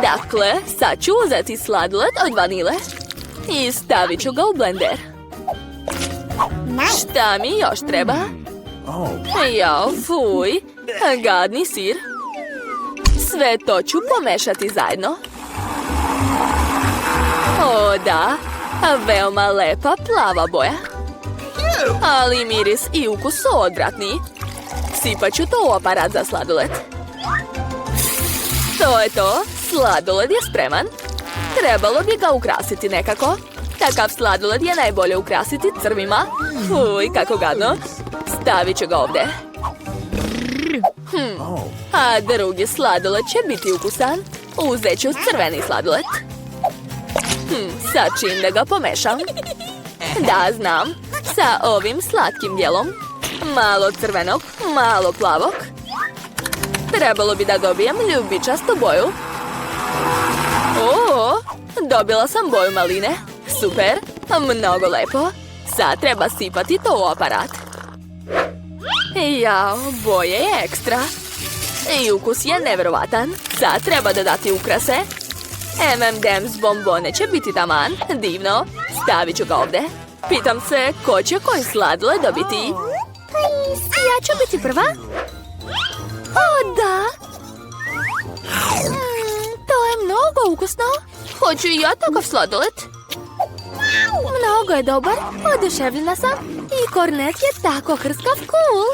Dakle, sad ću uzeti sladoled od vanile i stavit ću ga u blender. Šta mi još treba? Jao, fuj, gadni sir. Sve to ću pomešati zajedno. O da, veoma lepa plava boja. Ali miris i ukus su odvratni. Sipat ću to u aparat za sladoled. To je to, sladoled je spreman. Trebalo bi ga ukrasiti nekako. Takav sladoled je najbolje ukrasiti crvima. Fuj, kako gadno. Stavit ću ga ovdje. A drugi sladoled će biti ukusan. Uzet ću crveni sladoled. Sad čim da ga pomešam. Da, znam. Sa ovim slatkim dijelom. Malo crvenog, malo plavog. Trebalo bi da dobijem ljubičastu boju. O, dobila sam boju maline. Super, mnogo lepo. Sad treba sipati to u aparat. Jao, boje je ekstra. I ukus je nevjerovatan. Sad treba dodati ukrase. M&M's bombone će biti taman. Divno. Stavit ću ga ovdje. Pitam se, ko će koji sladoled dobiti? Ja ću biti prva. O, da. To je mnogo ukusno. Hoću i ja takav sladoled. Mnogo je dobar. Oduševljena sam. I kornet je tako hrskav cool.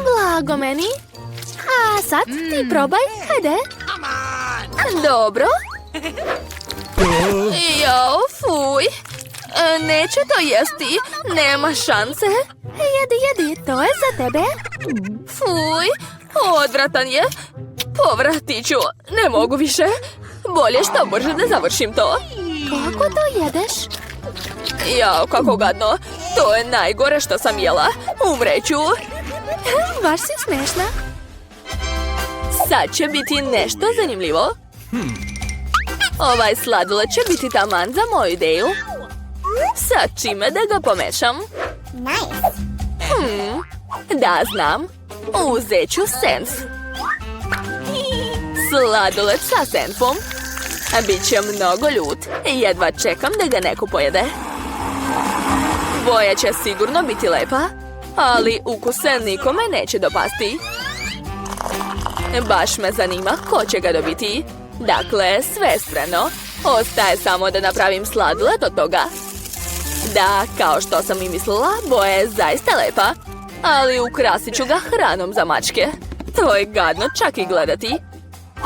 Blago meni. A sad ti probaj. Hajde. Dobro. Jao, fuj. Neću to jesti. Nema šanse. Jedi, to je za tebe. Fuj, odvratan je. Povratit ću. Ne mogu više. Bolje što brže da završim to. Kako to jedeš? Jao, kako gadno. To je najgore što sam jela. Umreću. Baš si smešna. Sad će biti nešto zanimljivo. Ovaj sladoled će biti taman za moju ideju. Sad čime da ga pomešam? Da, znam. Uzet ću senf. Sladoled sa senfom. Biće mnogo ljut. Jedva čekam da ga neko pojede. Boja će sigurno biti lepa, ali ukus se nikome neće dopasti. Baš me zanima ko će ga dobiti. Dakle, sve spremno. Ostaje samo da napravim sladoled od toga. Da, kao što sam i mislila, boja je zaista lepa. Ali ukrasit ću ga hranom za mačke. To je gadno čak i gledati.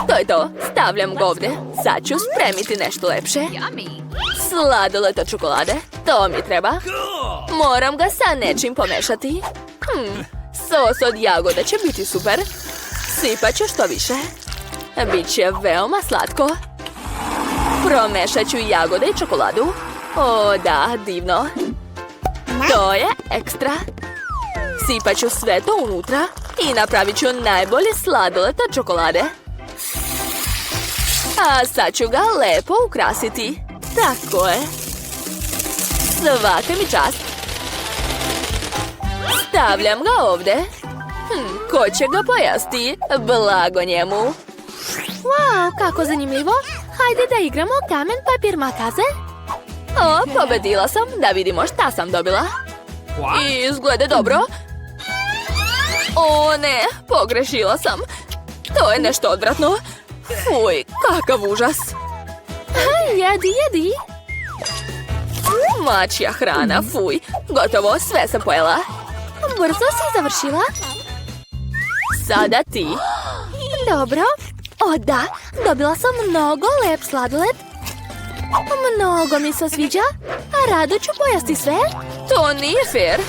To je to, stavljam ga ovdje. Sad ću spremiti nešto lepše. Sladoled od čokolade, to mi treba. Moram ga sa nečim pomešati. Sos od jagode će biti super. Sipat ću što više. Biće veoma slatko. Promešat ću jagode i čokoladu. O da, divno. To je ekstra. Sipat ću sve to unutra i napravit ću najbolji sladoled od čokolade. A sad ću ga lepo ukrasiti. Tako je. Svaka mi čast. Stavljam ga ovdje. Ko će ga pojesti? Blago njemu. Wow, kako zanimljivo. Hajde da igramo kamen, papir, makaze. O, pobedila sam. Da vidimo šta sam dobila. Izgleda dobro. O ne, pogrešila sam. To je nešto odvratno. Fuj, kakav užas. Jedi. Mačja hrana, fuj. Gotovo, sve sam pojela. Brzo si završila. Sada ti. Dobro. O da, dobila sam mnogo lep sladoled. Mnogo mi se sviđa. A rado ću pojesti sve. To nije fair.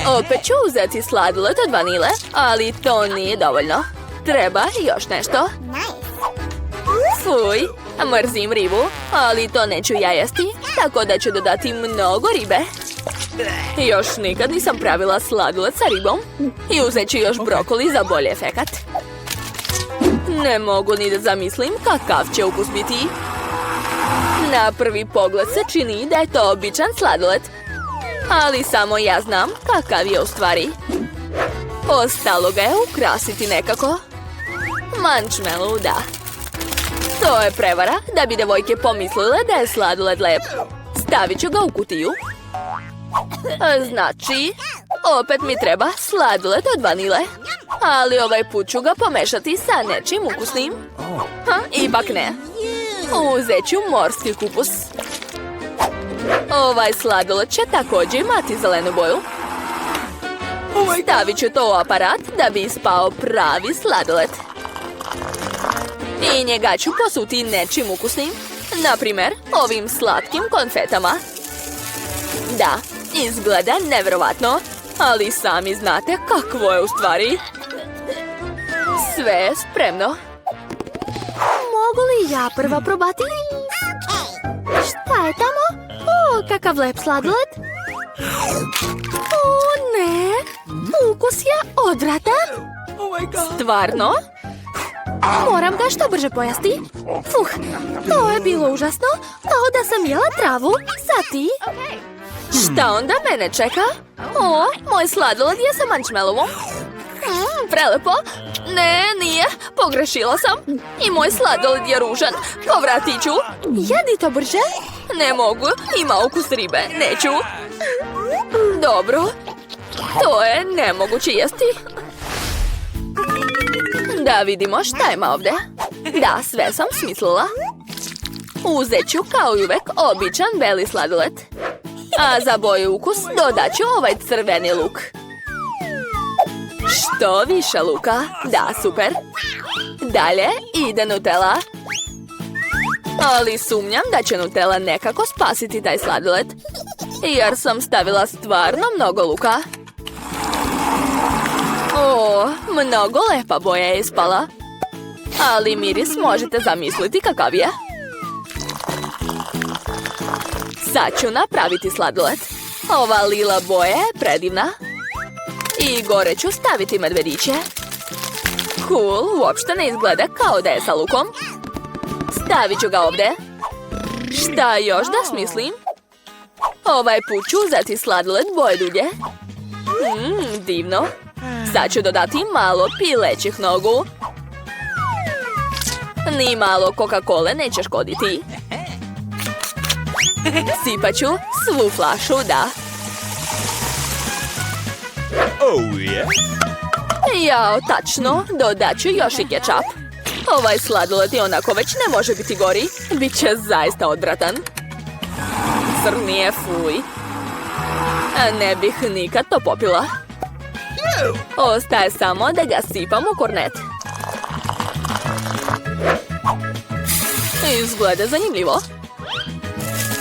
Opet ću uzeti sladoled od vanile, ali to nije dovoljno. Treba još nešto. Fuj, mrzim ribu, ali to neću ja jesti, tako da ću dodati mnogo ribe. Još nikad nisam pravila sladoled sa ribom i uzet ću još brokoli za bolji efekat. Ne mogu ni da zamislim kakav će ukus biti. Na prvi pogled se čini da je to običan sladoled, ali samo ja znam kakav je u stvari. Ostalo ga je ukrasiti nekako. Marshmallow, da. To je prevara da bi devojke pomislile da je sladoled lep. Stavit ću ga u kutiju. Znači, opet mi treba sladoled od vanile. Ali ovaj put ću ga pomešati sa nečim ukusnim. Ipak ne. Uzet ću morski kupus. Ovaj sladoled će također imati zelenu boju. Stavit ću to u aparat da bi ispao pravi sladoled. I njega ću posuti nečim ukusnim. Naprimjer, ovim slatkim konfetama. Da, izgleda nevjerovatno, ali sami znate kakvo je u stvari. Sve je spremno. Mogu li ja prva probati? Šta je tamo? O, kakav lep sladoled. O, ne. Ukus je odvratan. Stvarno? Moram ga što brže pojesti. To je bilo užasno, kao da sam jela travu. Sad ti? Šta onda mene čeka? O, moj sladoled je sa marshmallowom. Prelepo. Ne, nije. Pogrešila sam. I moj sladoled je ružan. Povratit ću. Jedi to brže. Ne mogu. Ima ukus ribe. Neću. Dobro. To je nemoguće jesti. Da vidimo šta ima ovdje. Da, sve sam smislila. Uzet ću kao i uvek običan beli sladoled. A za boju ukus dodat ću ovaj crveni luk. Što više luka. Da, super. Dalje ide Nutella. Ali sumnjam da će Nutella nekako spasiti taj sladoled. Jer sam stavila stvarno mnogo luka. O, mnogo lepa boja je ispala. Ali miris možete zamisliti kakav je. Sad ću napraviti sladoled. Ova lila boja je predivna. I gore ću staviti medvediće. Cool, uopšte ne izgleda kao da je sa lukom. Stavit ću ga ovdje. Šta još da smislim? Ovaj put ću uzeti sladoled boje dulje. Divno. Sad ću dodati malo pilećih nogu. Ni malo Coca-Cole neće škoditi. Sipat ću svu flašu, da. Jao, tačno, dodat ću još i kečap. Ovaj sladoled i onako već ne može biti gori. Biće zaista odvratan. Crni je, fuj. Ne bih nikad to popila. Ostaje samo da ga sipam u kornet. Izgleda zanimljivo.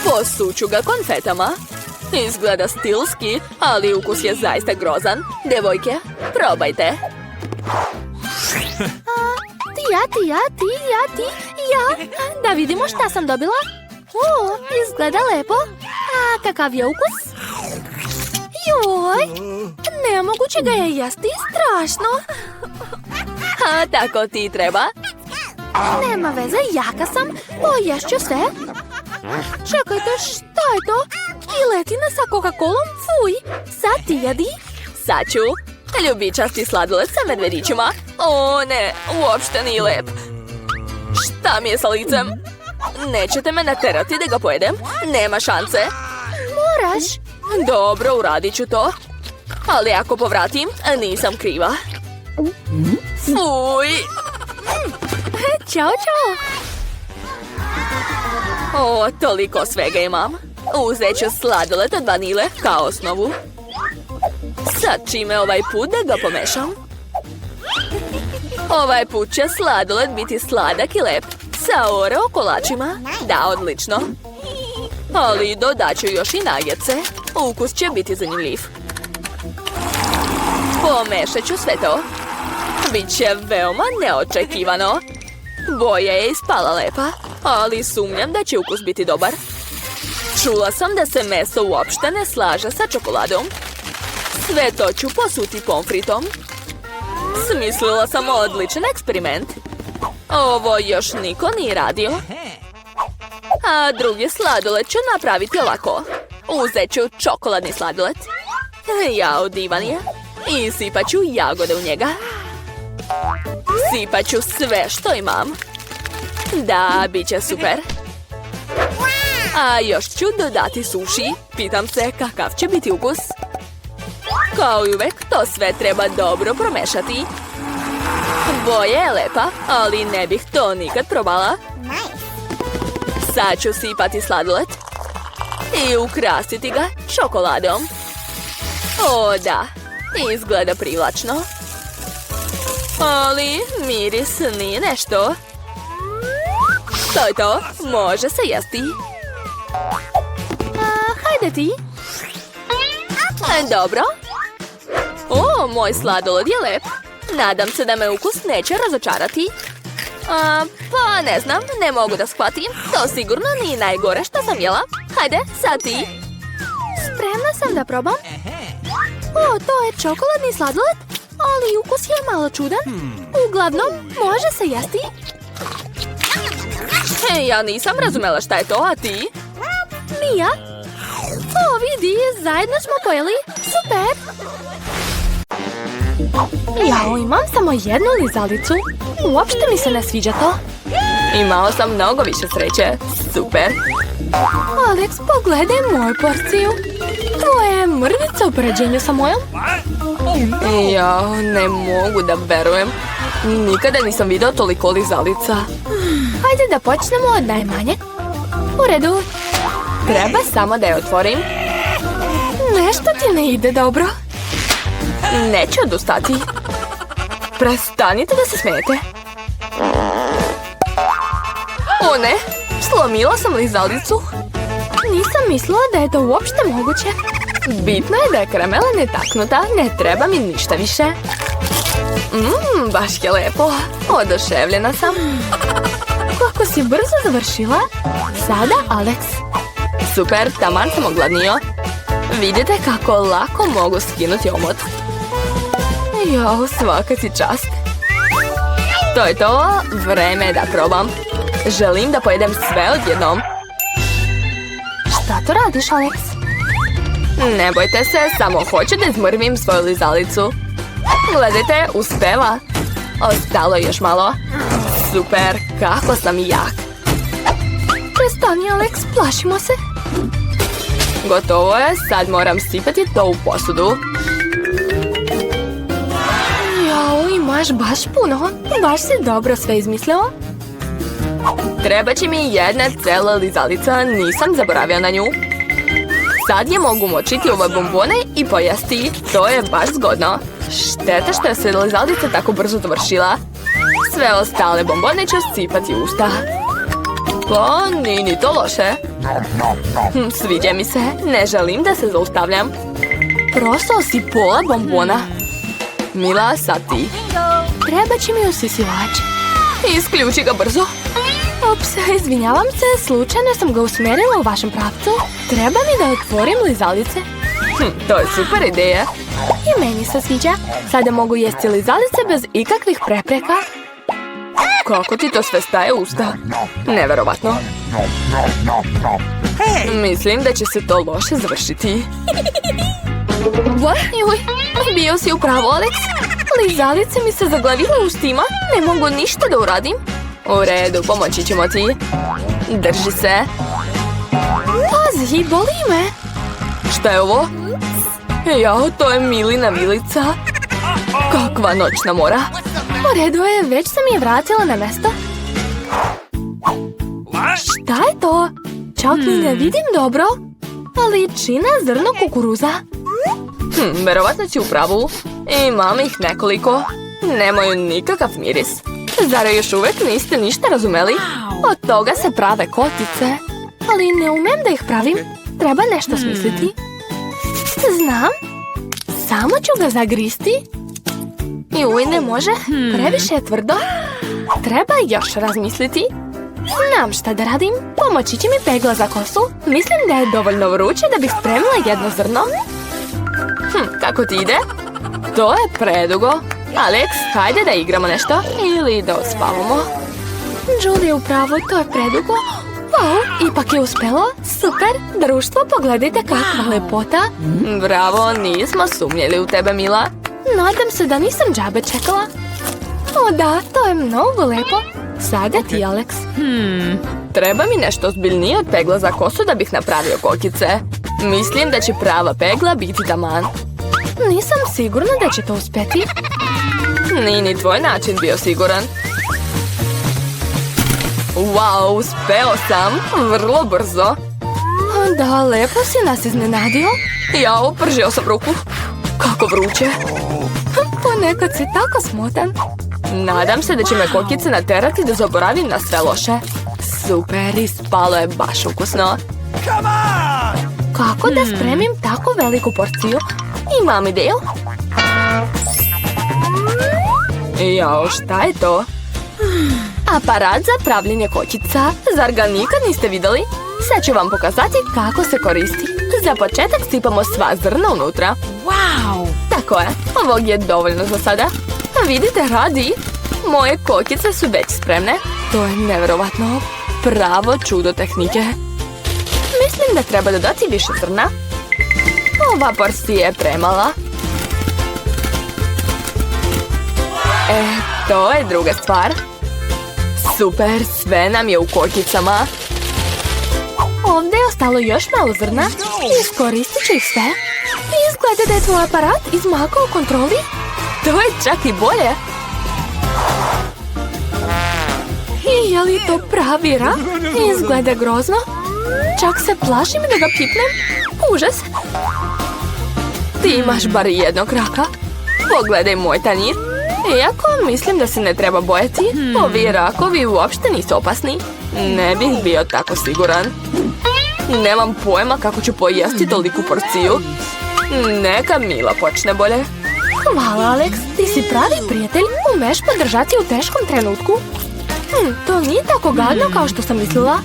Posuću ga konfetama. Izgleda stilski, ali ukus je zaista grozan. Devojke, probajte. Ja. Da vidimo šta sam dobila. O, izgleda lepo. A kakav je ukus? Joj, nemoguće ga je jesti, strašno. A tako ti treba. Nema veze, jaka sam, poješću sve. Čekajte, šta je to? Giletina sa Coca-Colom, fuj. Sad ti jedi? Sad ću. Ljubičasti sladoled sa medvedićima. O ne, uopšte nije lep. Šta mi je sa licem? Nećete me naterati da ga pojedem? Nema šanse. Moraš. Dobro, uradit ću to. Ali ako povratim, nisam kriva. Fuj. Ćao. O, toliko svega imam. Uzet ću sladoled od vanile kao osnovu. Sad čime ovaj put da ga pomešam. Ovaj put će sladoled biti sladak i lep. Sa Oreo kolačima. Da, odlično. Ali dodat ću još i nagjece. Ukus će biti zanimljiv. Pomešat ću sve to. Biće veoma neočekivano. Boja je ispala lepa, ali sumnjam da će ukus biti dobar. Čula sam da se meso uopšte ne slaže sa čokoladom. Sve to ću posuti pomfritom. Smislila sam odličan eksperiment. Ovo još niko nije radio. A drugi sladoled ću napraviti ovako. Uzet ću čokoladni sladoled. Jao, divan je. I sipat ću jagode u njega. Sipat ću sve što imam. Da, bit će super. A još ću dodati suši. Pitam se kakav će biti ukus. Kao i uvek, to sve treba dobro promešati. Boja je lepa, ali ne bih to nikad probala. Sad ću sipati sladoled i ukrasiti ga čokoladom. O da, izgleda privlačno. Ali miris nije nešto. To je to, može se jesti. Hajde ti. Dobro. O, moj sladoled je lep. Nadam se da me ukus neće razočarati. Pa ne znam, ne mogu da shvatim. To sigurno nije najgore što sam jela. Hajde, sad ti. Spremna sam da probam. O, to je čokoladni sladoled, ali ukus je malo čudan. Uglavnom, može se jesti. Ja nisam razumela šta je to, a ti? Mija? O, vidi, zajedno smo pojeli. Super! Jao, imam samo jednu lizalicu. Uopšte mi se ne sviđa to. Imao sam mnogo više sreće. Super. Alex, pogledaj moju porciju. To je mrvica u poređenju sa mojom. Jao, ne mogu da verujem. Nikada nisam video toliko lizalica. Hajde da počnemo od najmanjeg. U redu. Treba samo da je otvorim. Nešto ti ne ide dobro. Neću odustati. Prestanite da se smijete. O ne, slomila sam lizalicu. Nisam mislila da je to uopšte moguće. Bitno je da je karamela netaknuta, ne treba mi ništa više. Baš je lepo. Oduševljena sam. Kako si brzo završila. Sada Alex. Super, taman sam ogladnio. Vidite kako lako mogu skinuti omot. Jao, svaka si čast. To je to, vreme je da probam. Želim da pojedem sve odjednom. Šta to radiš, Alex? Ne bojte se, samo hoću da izmrvim svoju lizalicu. Gledajte, uspeva. Ostalo je još malo. Super, kako sam jak. Prestani, Alex, plašimo se. Gotovo je, sad moram sipati to u posudu. Jao, imaš baš puno. Baš si dobro sve izmislio. Treba će mi jedna cela lizalica, nisam zaboravio na nju. Sad je mogu močiti ove bombone i pojesti. To je baš zgodno. Šteta što je se lizalica tako brzo dovršila. Sve ostale bombone ću sipati u usta. Pa, nije ni to loše. Sviđa mi se, ne želim da se zaustavljam. Prostao si pola bombona. Mila, sad ti. Treba će mi usisivač. Isključi ga brzo. Ups, izvinjavam se, slučajno sam ga usmjerila u vašem pravcu. Treba mi da otvorim lizalice. To je super ideja. I meni se sviđa. Sada mogu jesti lizalice bez ikakvih prepreka. Kako ti to sve staje u usta? Neverovatno. Mislim da će se to loše završiti. Juj, bio si upravo, Alex. Lizalice mi se zaglavile u ustima. Ne mogu ništa da uradim. U redu, pomoći ćemo ti. Drži se. Pazi, boli me. Šta je ovo? Jao, to je Milina vilica. Kakva noćna mora. U redu je, već sam je vratila na mesto. Šta je to? Čak ni ne vidim dobro. Ali čina zrno kukuruza. Verovatno si u pravu. Imam ih nekoliko. Nemaju nikakav miris. Zar još uvek niste ništa razumeli? Od toga se prave kotice. Ali ne umem da ih pravim. Treba nešto smisliti. Znam. Samo ću ga zagristi. Juj, ne može. Previše je tvrdo. Treba još razmisliti. Znam šta da radim. Pomoći će mi pegla za kosu. Mislim da je dovoljno vruće da bih spremila jedno zrno. Kako ti ide? To je predugo. Alex, hajde da igramo nešto. Ili da odspavamo. Julie, upravo, to je predugo. Wow, ipak je uspelo. Super, društvo, pogledajte kakva lepota. Bravo, nismo sumnjeli u tebe, Mila. Nadam se da nisam džabe čekala. O da, to je mnogo lepo. Sada ti, Alex. Treba mi nešto ozbiljnije od pegla za kosu da bih napravio kokice. Mislim da će prava pegla biti taman. Nisam sigurna da će to uspjeti. Nije ni tvoj način bio siguran. Wow, uspeo sam. Vrlo brzo. Da, lepo si nas iznenadio. Jao, pržio sam ruku. Kako vruće. Ponekad si tako smotan. Nadam se da će me kokice naterati da zaboravim na sve loše. Super, ispalo je baš ukusno. Kako da spremim tako veliku porciju? Imam ideju. Jao, šta je to? Aparat za pravljenje kokica. Zar ga nikad niste vidjeli? Sad ću vam pokazati kako se koristi. Za početak sipamo sva zrna unutra. Wow! Tako je, ovog je dovoljno za sada. Vidite, radi. Moje kokice su već spremne. To je nevjerovatno. Pravo čudo tehnike. Mislim da treba dodati više zrna. Ova porcija je premala. To je druga stvar. Super, sve nam je u kokicama. Ovdje je ostalo još malo zrna. Iskoristit ću ih sve. Izgleda da je tvoj aparat izmakao u kontroli. To je čak i bolje. I je li to pravi rak? Izgleda grozno. Čak se plašim da ga pipnem. Užas. Ti imaš bar jednog raka. Pogledaj moj tanjir. Iako mislim da se ne treba bojati, ovi rakovi uopšte nisu opasni. Ne bih bio tako siguran. Nemam pojma kako ću pojesti toliku porciju. Neka Mila počne bolje. Hvala, Alex. Ti si pravi prijatelj. Umeš podržati u teškom trenutku. To nije tako gadno kao što sam mislila.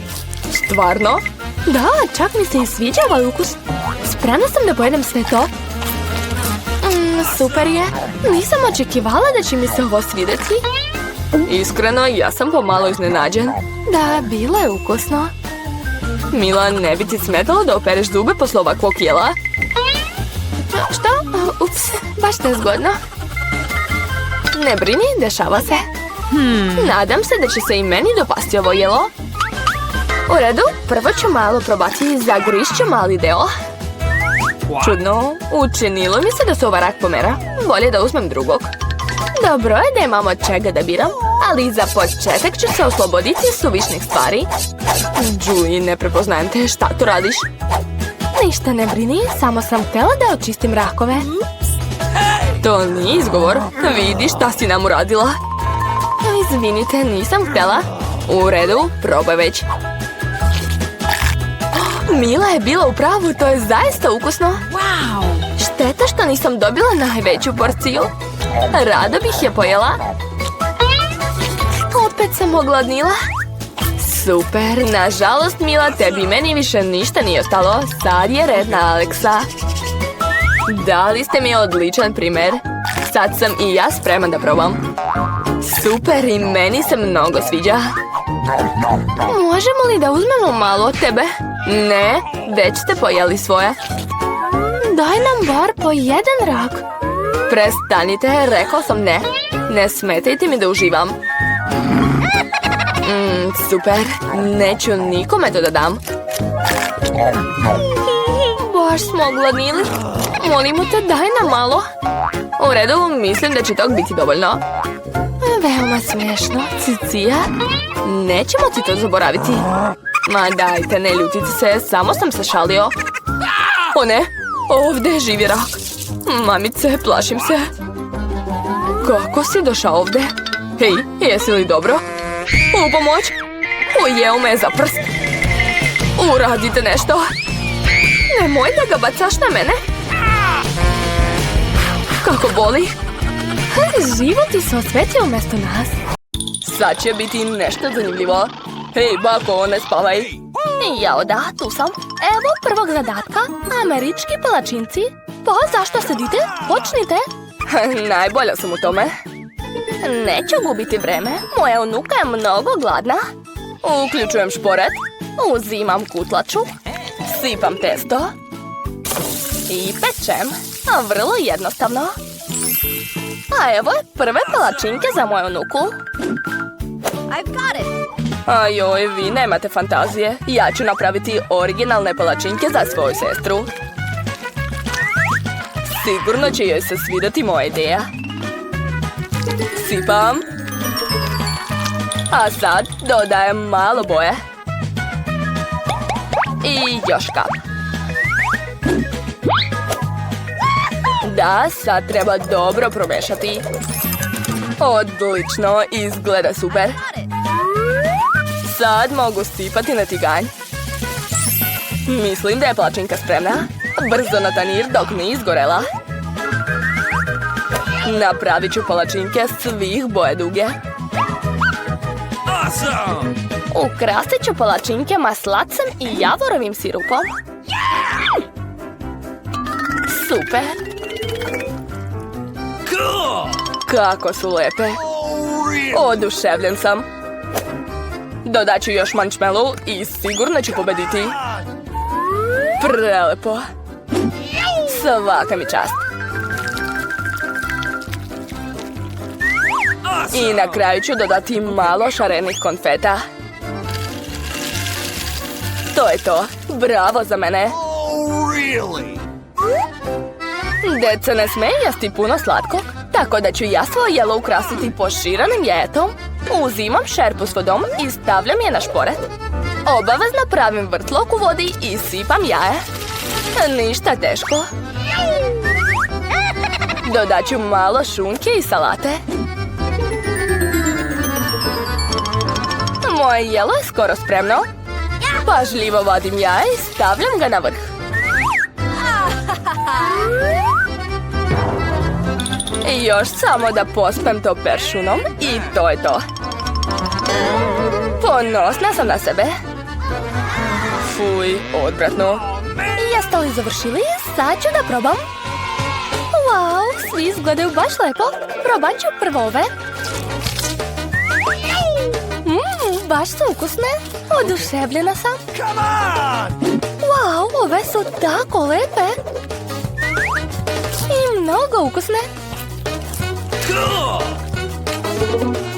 Stvarno? Da, čak mi se i sviđa ovaj ukus. Spremna sam da pojedem sve to. Super je. Nisam očekivala da će mi se ovo svidjeti. Iskreno, ja sam pomalo iznenađen. Da, bilo je ukusno. Mila, ne bi ti smetalo da opereš zube posle ovakvog jela? Što? Ups, baš nezgodno. Ne brini, dešava se. Nadam se da će se i meni dopasti ovo jelo. U redu, prvo ću malo probati, zagrišću mali deo. Čudno, učinilo mi se da se ova rak pomera. Bolje da uzmem drugog. Dobro je da imamo čega da biram, ali za početak ću se osloboditi suvišnih stvari. Julie, ne prepoznajem te, šta tu radiš? Ništa ne brini, samo sam htjela da očistim rakove. To nije izgovor, vidi šta si nam uradila. Izvinite, nisam htjela. U redu, probaj već. Mila je bila u pravu, to je zaista ukusno. Šteta što nisam dobila najveću porciju. Rado bih je pojela. Opet sam ogladnila. Super, nažalost Mila, tebi meni više ništa nije ostalo. Sad je red na Alexa. Dali ste mi odličan primjer. Sad sam i ja spreman da probam. Super, i meni se mnogo sviđa. Možemo li da uzmemo malo od tebe? Ne, već ste pojeli svoje. Daj nam bar po jedan rak. Prestanite, rekao sam ne. Ne smetajte mi da uživam. Super, neću nikome to da dam. Baš smo ogladnili. Molimo te, daj nam malo. U redu, mislim da će tog biti dovoljno. Veoma smiješno, Cicija. Nećemo ti to zaboraviti. Ma dajte, ne ljutite se, samo sam se šalio. O ne, ovdje živi rak. Mamice, plašim se. Kako si došao ovdje? Hej, jesi li dobro? U pomoć! Ujeo me za prst. Uradite nešto. Nemoj da ga bacaš na mene. Kako boli. Život ti se osvetio umjesto nas. Sad će biti nešto zanimljivo. Hej, bako, ne spavaj. Jao da, tu sam. Evo prvog zadatka. Američki palačinci. Pa zašto sedite? Počnite. Najbolja sam u tome. Neću gubiti vreme. Moja unuka je mnogo gladna. Uključujem šporet. Uzimam kutlaču. Sipam testo. I pečem. Vrlo jednostavno. A evo je prve palačinke za moju unuku. Ajoj, vi nemate fantazije. Ja ću napraviti originalne palačinke za svoju sestru. Sigurno će joj se svidjeti moja ideja. Sipam. A sad dodajem malo boje. I još kap. Da, sad treba dobro promešati. Odlično, izgleda super. Sad mogu sipati na tiganj. Mislim da je palačinka spremna. Brzo na tanjir dok nije izgorela. Napravit ću palačinke svih boje duge. Ukrasit ću palačinke maslacem i javorovim sirupom. Super. Kako su lepe. Oduševljen sam. Dodat ću još marshmallow i sigurno ću pobediti. Prelepo. Svaka mi čast. I na kraju ću dodati malo šarenih konfeta. To je to. Bravo za mene. Deca ne smije jesti puno slatkog, tako da ću ja svoje jelo ukrasiti poširenim jajetom. Uzimam šerpu s vodom i stavljam je na šporet. Obavezno pravim vrtlog u vodi i sipam jaje. Ništa teško. Dodat ću malo šunke i salate. Moje jelo je skoro spremno. Pažljivo vadim jaje i stavljam ga na vrh. Još samo da pospem to peršunom i to je to. Ponosna sam na sebe. Fuj, odvratno. Jeste li završili? Sad ću da probam. Wow, svi izgledaju baš lepo. Probat ću prvo ove. Baš su ukusne. Oduševljena sam. Wow, ove su tako lepe. I mnogo ukusne.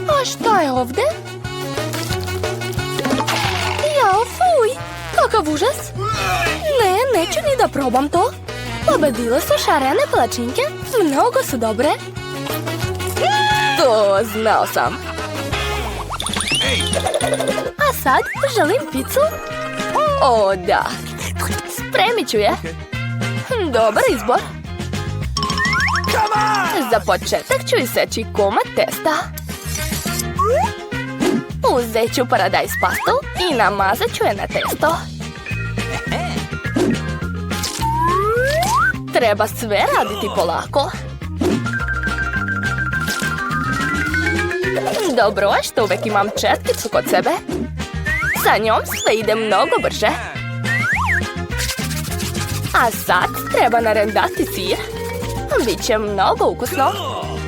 A šta je ovdje? Jao, fuj! Kakav užas! Ne, neću ni da probam to. Pobedile su šarene palačinke. Mnogo su dobre. To znao sam. A sad želim picu. O, da. Spremit ću je. Dobar izbor. Za početak ću iseći komad testa. Uzet ću paradajz pastu i namazat ću je na testo. Treba sve raditi polako. Dobro je što uvijek imam četkicu kod sebe. Sa njom sve ide mnogo brže. A sad treba narendati sir. Biće mnogo ukusno.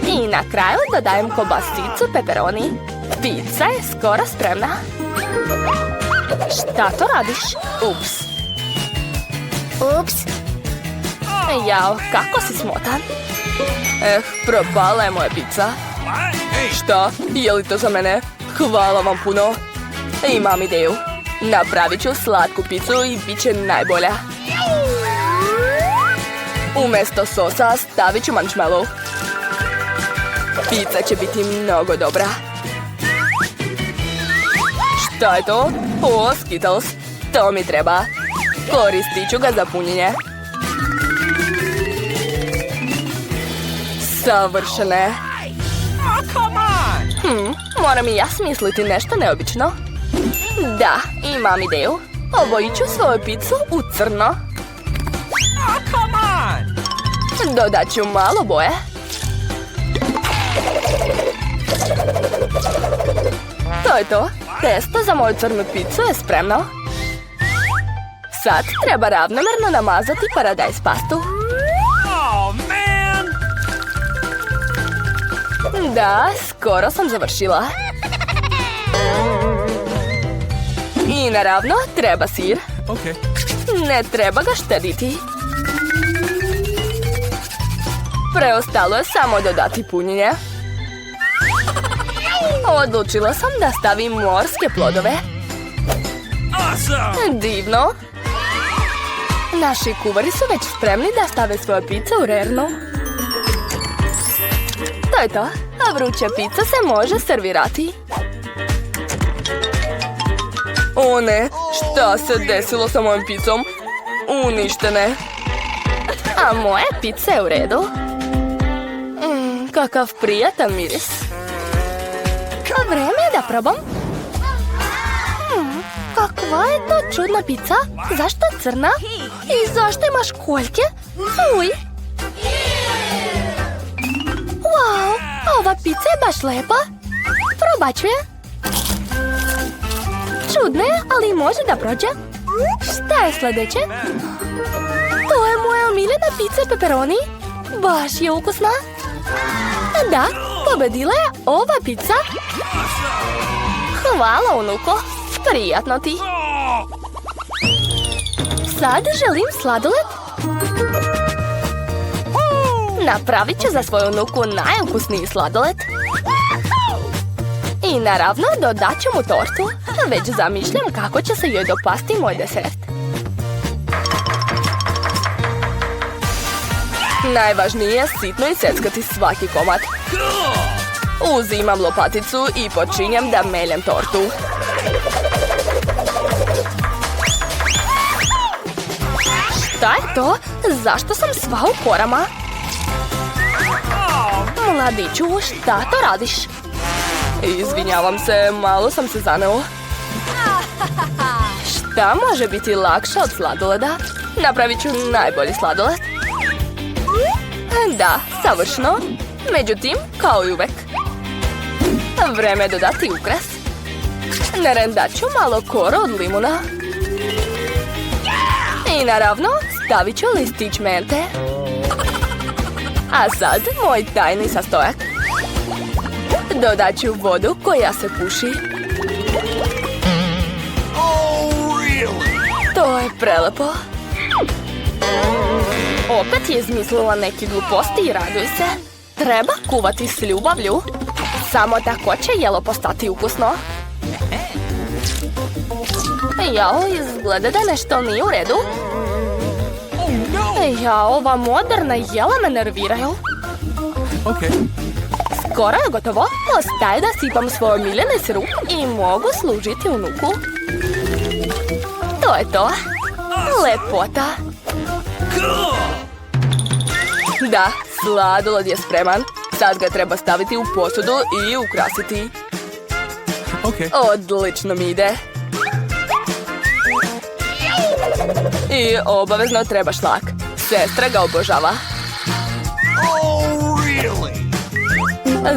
I na kraju dodajem kobasicu pepperoni. Pizza je skoro spremna. Šta to radiš? Ups. Ups. Jao, kako si smotan. Propala je moja pizza. Šta? Je li to za mene? Hvala vam puno. Imam ideju. Napravit ću slatku pizzu i bit će najbolja. Umjesto sosa stavit ću marshmallow. Pizza će biti mnogo dobra. Šta je to? O, Skittles. To mi treba. Koristit ću ga za punjenje. Savršene. Moram i ja smisliti nešto neobično. Da, imam ideju. Obojit ću svoju pizzu u crno. Dodat ću malo boje. To je to. Testo za moju crnu pizzu je spremno. Sad treba ravnomjerno namazati paradajz pastu. Da, skoro sam završila. I naravno treba sir. Ne treba ga štediti. Preostalo je samo dodati punjenje. Odlučila sam da stavim morske plodove. Divno. Naši kuvari su već spremni da stave svoje pice u rernu. To je to. A vruća pizza se može servirati. O ne, šta se desilo sa mojom pizzom? Uništene. A moja pizza je u redu. Kakav prijatan miris. Vreme je da probam. Kakva je to čudna pizza? Zašto je crna? I zašto imaš koljke? Uj! Wow, ova pizza je baš lepa. Probat ću je. Čudno je, ali može da prođe. Šta je sljedeće? To je moja omiljena pizza pepperoni. Baš je ukusna. Da, pobedila je ova pizza. Hvala, unuko. Prijatno ti. Sad želim sladoled. Napravit ću za svoju unuku najukusniji sladoled. I naravno dodat ću mu tortu. Već zamišljam kako će se joj dopasti moj desert. Najvažnije je sitno iseckati svaki komad. Uzimam lopaticu i počinjem da meljem tortu. Šta je to? Zašto sam sva u korama? Mladiću, šta to radiš? Izvinjavam se, malo sam se zaneo. Šta može biti lakše od sladoleda? Napravit ću najbolji sladoled. Da, savršeno. Međutim, kao i uvek. Vreme je dodati ukras. Narendat ću malo koro od limuna. I naravno, stavit ću listić mente. A sad, moj tajni sastojak. Dodat ću vodu koja se puši. To je prelepo. Opet je izmislila neke gluposti i raduj se. Treba kuvati s ljubavlju. Samo tako će jelo postati ukusno. Jao, izgleda da nešto nije u redu. Jao, ova moderna jela me nerviraju. Skoro je gotovo. Ostaje da sipam svoj omiljeni sirup i mogu služiti unuku. To je to. Lepota. Da, sladoled je spreman. Sad ga treba staviti u posudu i ukrasiti. Odlično mi ide. I obavezno treba šlak. Sestra ga obožava.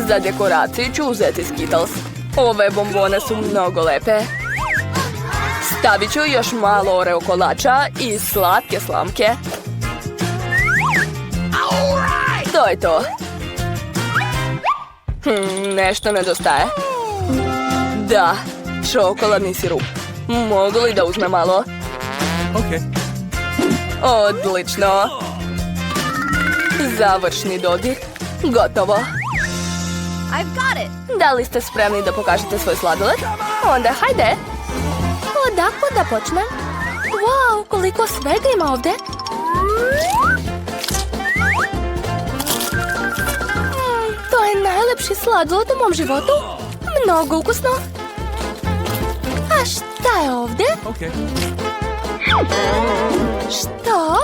Za dekoraciju ću uzeti Skittles. Ove bombone su mnogo lepe. Stavit ću još malo Oreo kolača i slatke slamke. To je to. Nešto nedostaje. Da, čokoladni sirup. Mogu li da uzme malo? Odlično. Završni dodir. Gotovo. Da li ste spremni da pokažete svoj sladoled? Onda hajde. Odakle da počnem? Wow, koliko svega ima ovdje. To je najlepši sladoled u mom životu. Mnogo ukusno. A šta je ovdje? Što?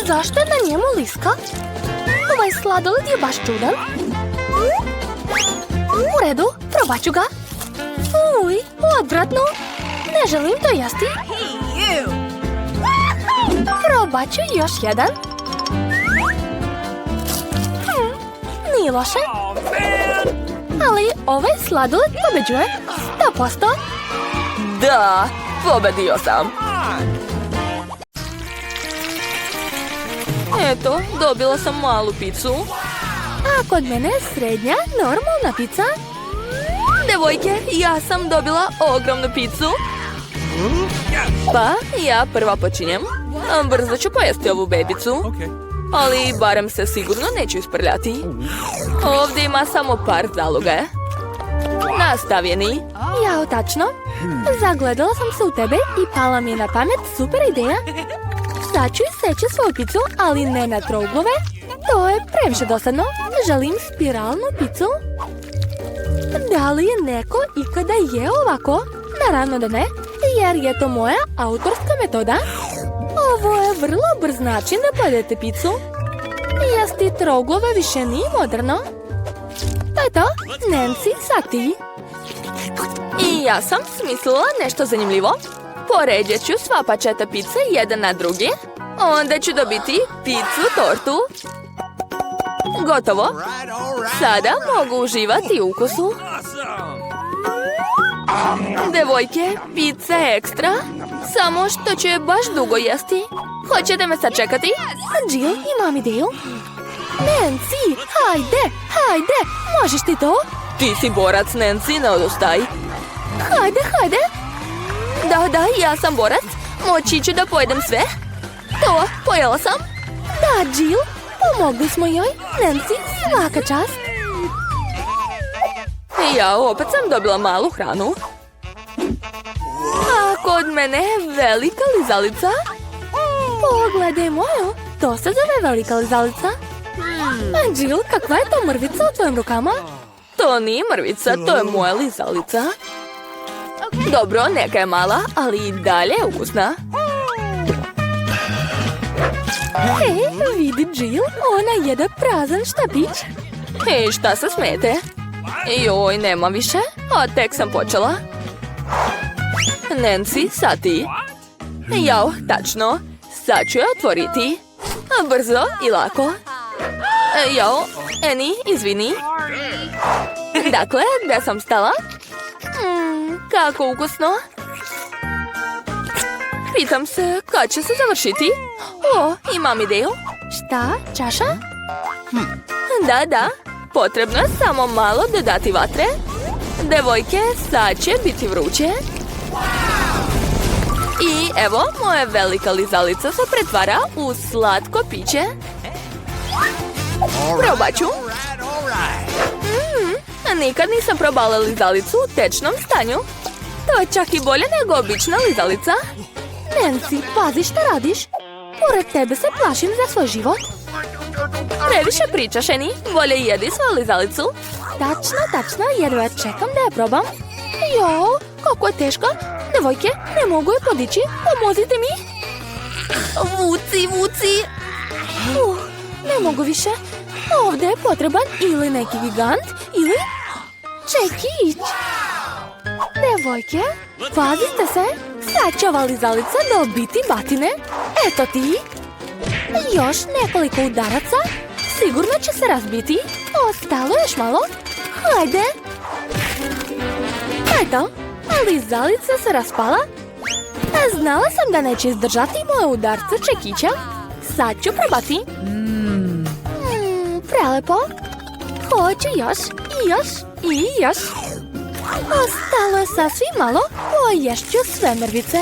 Zašto je na njemu liska? Ovaj sladoled je baš čudan. U redu, probat ću ga. Uj, odvratno. Ne želim to jesti. Probat ću još jedan. Nije loše. Ali ovaj sladoled pobeđuje. 100%. Da, pobedio sam. Eto, dobila sam malu picu. A kod mene je srednja, normalna pizza. Devojke, ja sam dobila ogromnu picu. Pa, ja prva počinjem. Brzo ću pojesti ovu bebicu. Ali barem se sigurno neću isprljati. Ovdje ima samo par zaloga. Nastavljeni. Jao, tačno. Zagledala sam se u tebe i pala mi je na pamet super ideja. Sad ću iseći svoju picu, ali ne na trouglove. To je previše dosadno. Želim spiralnu picu. Da li je neko ikada jeo ovako? Naravno da ne, jer je to moja autorska metoda. Ovo je vrlo brz način da pojedete picu. Jesti trouglove više nije moderno. To je to. Nancy, sad ti. I ja sam smislila nešto zanimljivo. Poređat ću sva pačeta pice jedan na drugi. Onda ću dobiti picu tortu. Gotovo. Sada mogu uživati u ukusu. Devojke, pizza je ekstra. Samo što ću je baš dugo jesti. Hoćete me sačekati? Jill, imam ideju. Nancy, hajde, možeš ti to? Ti si borac, Nancy, ne odustaj. Hajde. Da, ja sam borac. Moći ću da pojedem sve. To, pojela sam. Da, Jill, pomogli smo joj. Nancy, svaka čast. Ja opet sam dobila malu hranu. A kod mene je velika lizalica. Pogledaj moju, to se zove velika lizalica. A Jill, kakva je to mrvica u tvojim rukama? To nije mrvica, to je moja lizalica. Dobro, neka je mala, ali i dalje je ukusna. Vidi Jill, ona jede prazan štapić. I šta se smete? Joj, nema više, a tek sam počela. Nancy, sad ti. Jao, tačno. Sad ću je otvoriti. Brzo i lako. Jao, Annie, izvini. Dakle, gdje sam stala? Kako ukusno. Pitam se, kad će se završiti? O, imam ideju. Šta, čaša? Da. Potrebno je samo malo dodati vatre. Devojke, sad će biti vruće. I evo, moja velika lizalica se pretvara u slatko piće. Probat ću. Nikad nisam probala lizalicu u tečnom stanju. To je čak i bolje nego obična lizalica. Nancy, pazi šta radiš. Pored tebe se plašim za svoj život. Previše pričaš, Annie. Bolje jedi svoju lizalicu. Tačno, jedva čekam da je probam. Jao, kako je teška. Devojke, ne mogu je podići. Pomozite mi. Vuci. Ne mogu više. Ovdje je potreban ili neki gigant, ili čekić. Devojke, pazite se. Sad će ova lizalica dobiti batine. Eto ti. Još nekoliko udaraca. Sigurno će se razbiti. Ostalo još malo. Hajde. Eto, lizalica se raspala. Znala sam da neće izdržati moje udarce čekića. Sad ću probati. Prelepo. Hoću još. Ostalo je sasvim malo. Poješću sve mrvice.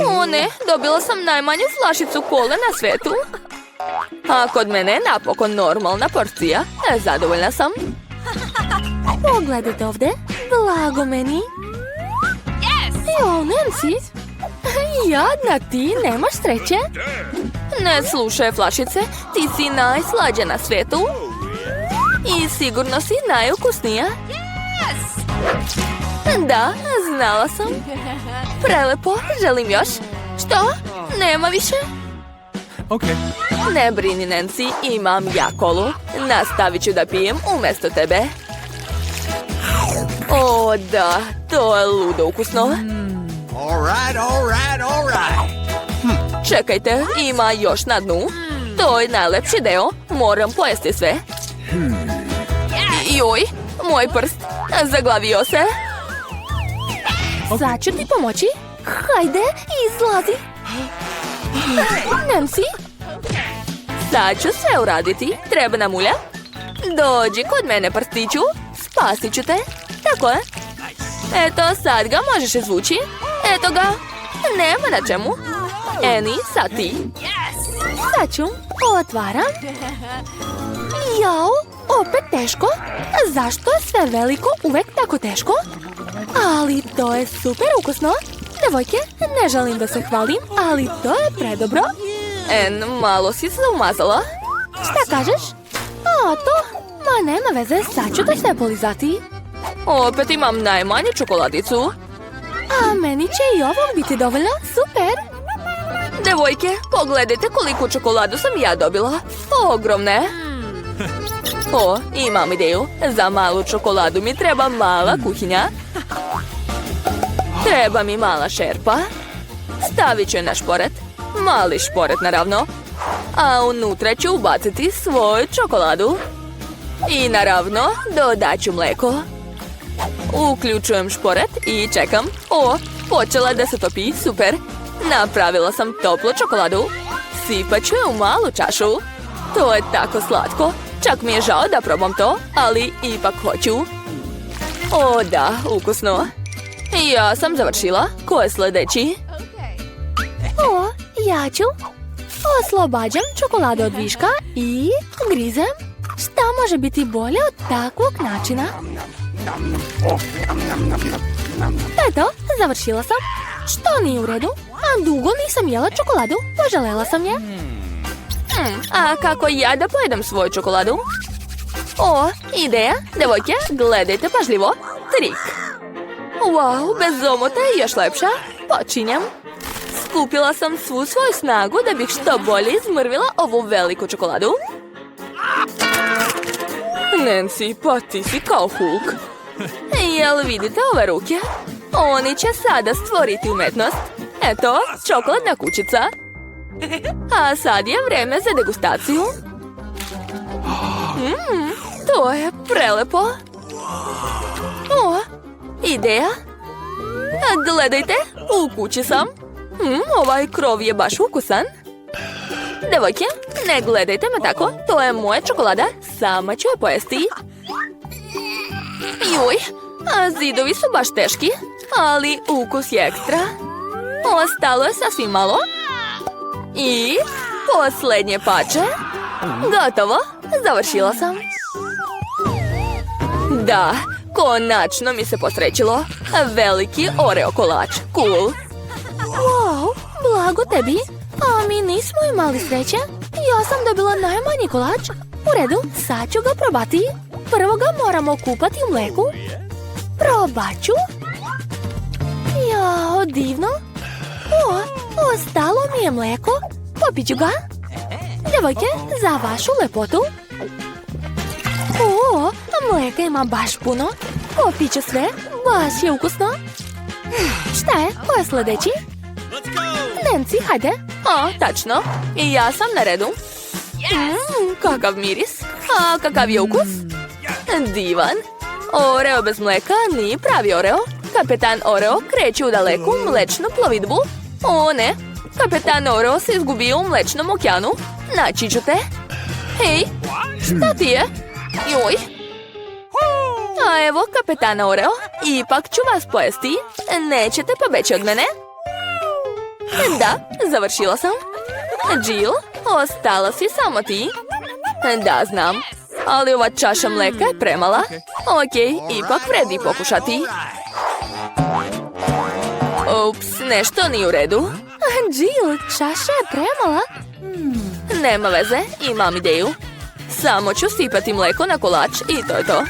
O ne, dobila sam najmanju flašicu kole na svetu. A kod mene je napokon normalna porcija. Zadovoljna sam. Pogledajte ovdje. Blago meni. Jo, Nancy. Jadna ti, nemaš sreće. Ne slušaj, flašice. Ti si najslađa na svijetu. I sigurno si najukusnija. Da, znala sam. Prelepo, želim još. Što? Nema više? Okay. Ne brini, Nancy, imam ja kolu. Nastavit ću da pijem umjesto tebe. O, da, to je ludo ukusno. All right. Čekajte, ima još na dnu. To je najlepši deo. Moram pojesti sve. Joj, moj prst. Zaglavio se. Sad ću ti pomoći. Hajde, izlazi. Nancy. Sad ću sve uraditi. Treba nam ulja. Dođi kod mene, prstiću. Spasit ću te. Tako je. Eto, sad ga možeš izvući. Eto ga. Nema na čemu. Annie, sad ti. Sad ću. Otvaram. Jao, opet teško. Zašto je sve veliko uvek tako teško? Ali to je super ukusno. Devojke, ne želim da se hvalim, ali to je predobro. Malo si se umazala. Šta kažeš? A, to? Ma nema veze, sad ću to sve polizati. Opet imam najmanju čokoladicu. A meni će i ovo biti dovoljno, super. Devojke, pogledajte koliku čokoladu sam ja dobila. Ogromne. O, imam ideju. Za malu čokoladu mi treba mala kuhinja. Treba mi mala šerpa. Stavit ću je na šporet. Mali šporet, naravno. A unutra ću ubaciti svoju čokoladu. I naravno, dodat ću mleko. Uključujem šporet i čekam. O, počela da se topi, super. Napravila sam toplu čokoladu. Sipat ću je u malu čašu. To je tako slatko. Čak mi je žao da probam to, ali ipak hoću. O da, ukusno. Ja sam završila. Ko je sljedeći? O, ja ću. Oslobađam čokoladu od viška i grizem. Šta može biti bolje od takvog načina? To je to, završila sam. Što nije u redu? A dugo nisam jela čokoladu, poželela sam je. A kako ja da pojedem svoju čokoladu? O, ideja. Devojke, gledajte pažljivo. Trik. Wow, bez omota je još lepša. Počinjem. Skupila sam svu svoju snagu da bih što bolje izmrvila ovu veliku čokoladu. Nancy, pa ti si kao Hulk. Jel vidite ove ruke? Oni će sada stvoriti umetnost. Eto, čokoladna kućica. A sad je vreme za degustaciju. To je prelepo. O, ideja. Gledajte, u kući sam. Ovaj krov je baš ukusan. Devojke, ne gledajte me tako. To je moja čokolada. Sama ću je pojesti. Juj, a zidovi su baš teški. Ali ukus je ekstra. Ostalo je sasvim malo. I posljednje pače. Gotovo, završila sam. Da, konačno mi se posrećilo. Veliki Oreo kolač, cool. Wow, blago tebi. A mi nismo imali sreće. Ja sam dobila najmanji kolač. U redu, sad ću ga probati. Prvo ga moramo kupati u mleku. Probat ću. Jao, divno. O, ostalo mi je mleko. Popit ću ga. Devojke, za vašu lepotu. O, mleka ima baš puno. Popit ću sve. Baš je ukusno. Šta je? Ko je sljedeći? Nancy, hajde. O, tačno. I ja sam na redu. Kakav miris. A kakav je ukus? Divan. Oreo bez mleka nije pravi Oreo. Kapetan Oreo kreće u daleku mlečnu plovidbu. O ne, Kapetan Oreo se izgubio u mlečnom okeanu. Naći ću te. Hej, šta ti je? Joj. A evo Kapetana Oreo, ipak ću vas pojesti. Nećete pobeći od mene? Da, završila sam. Jill, ostala si samo ti. Da, znam. Ali ova čaša mleka je premala. Okej, ipak vredi pokušati. Ups, nešto nije u redu. Jill, čaša je premala. Nema veze, imam ideju. Samo ću sipati mleko na kolač i to je to.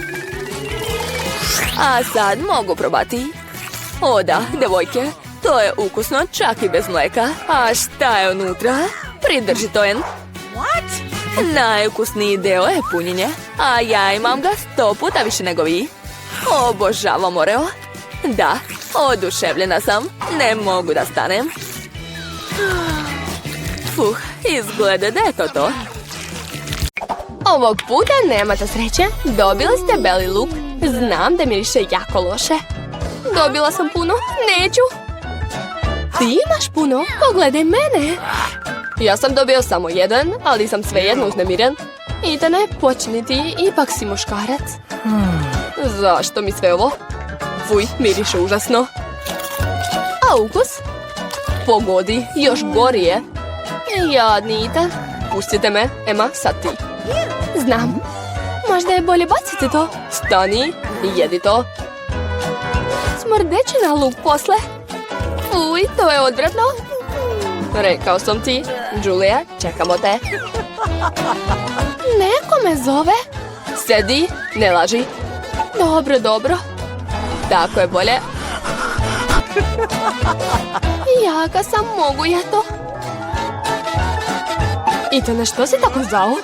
A sad mogu probati. O da, devojke, to je ukusno čak i bez mleka. A šta je unutra? Pridrži to en. Najukusniji deo je punjenje, a ja imam ga 100 puta više nego vi. Obožavam Oreo. Da, oduševljena sam. Ne mogu da stanem. Izgleda da je to. Ovog puta nemate sreće. Dobili ste beli luk. Znam da miriše jako loše. Dobila sam puno. Neću. Ti imaš puno? Pogledaj mene. Ja sam dobio samo jedan, ali sam svejedno uznemiren. Etane, počni ti, ipak si muškarac. Zašto mi sve ovo? Fuj, miriše užasno. A ukus? Pogodi, još gori je. Jadni Ethan. Pustite me, Emma, sad ti. Znam. Možda je bolje baciti to. Stani, jedi to. Smrdeće na luk posle. Uj, to je odvratno. Rekao sam ti, Julia, čekamo te. Neko me zove. Sedi, ne laži. Dobro, dobro. Tako je bolje. Jaka sam, mogu ja to. I to na što si tako zao?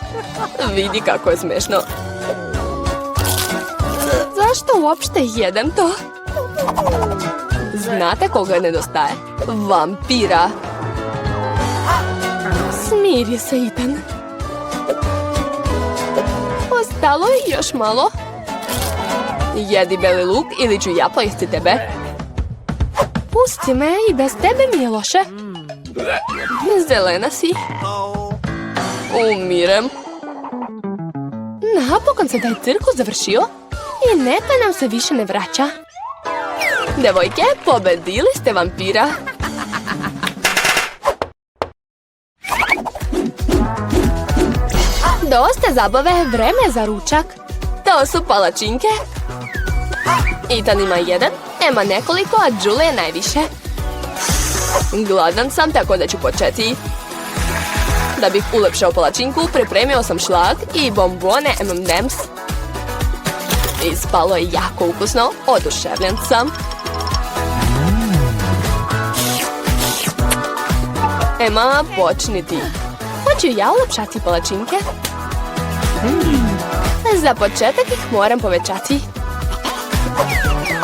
Vidi kako je smešno. Zašto uopšte jedem to? Znate koga nedostaje? Vampira. Smiri se, Ethan. Ostalo je još malo. Jedi beli luk ili ću ja pojesti tebe. Pusti me, i bez tebe mi je loše. Zelena si. Umirem. Napokon se taj cirkus završio i neka nam se više ne vraća. Devojke, pobedili ste vampira. Dosta zabave, vreme za ručak. To su palačinke. Ethan ima jedan, Emma nekoliko, a Julia najviše. Gladan sam, tako da ću početi. Da bih ulepšao palačinku, pripremio sam šlag i bombone M&M's. Ispalo je jako ukusno, oduševljen sam. Emma, počni ti. Hoću ja ulepšati palačinke. Za početak ih moram povećati.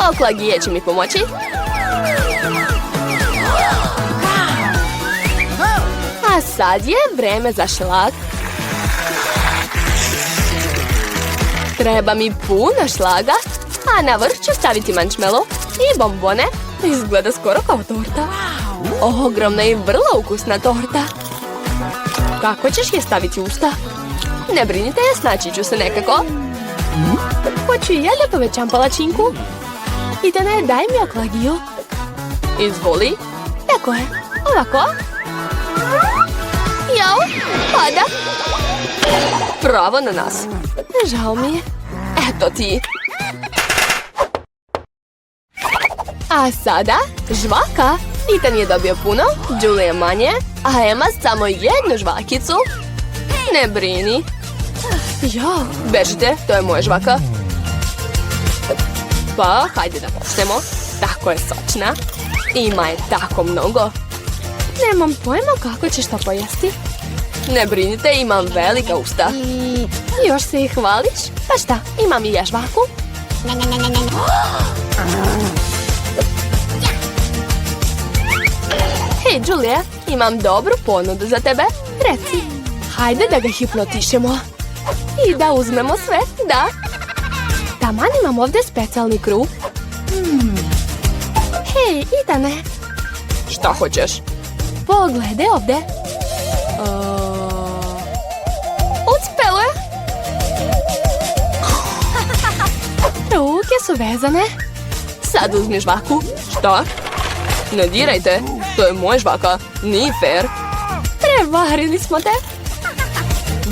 Oklagije će mi pomoći. A sad je vreme za šlag. Treba mi puno šlaga, a na vrh ću staviti marshmallow i bombone. Izgleda skoro kao torta. Ogromna i vrlo ukusna torta. Kako ćeš je staviti u usta? Ne brinite, snaći ću se nekako. Hoću i ja da povećam palačinku. I da ne daj mi oklagiju. Izvoli. Tako je. Ovako. Jao, pada. Pravo na nas. Žao mi je. Eto ti. A sada žvaka. Ethan je dobio puno, Julia manje, a Emma samo jednu žvakicu. Ne brini. Jo, bežite, to je moja žvaka. Pa, hajde da počnemo. Tako je sočna. Ima je tako mnogo. Nemam pojma kako ćeš to pojesti. Ne brinite, imam velika usta. Još se ih hvališ? Pa šta, imam i ja žvaku. Hej, Julia, imam dobru ponudu za tebe. Reci. Hajde da ga hipnotišemo. I da uzmemo sve, da. Taman imam ovdje specijalni kruh. Hej, Ethane. Šta hoćeš? Pogledaj ovdje. Uspelo je. Ruke su vezane. Sad uzmi žvaku. Šta? Ne dirajte. To je moja žvaka. Nije fair. Prevarili smo te.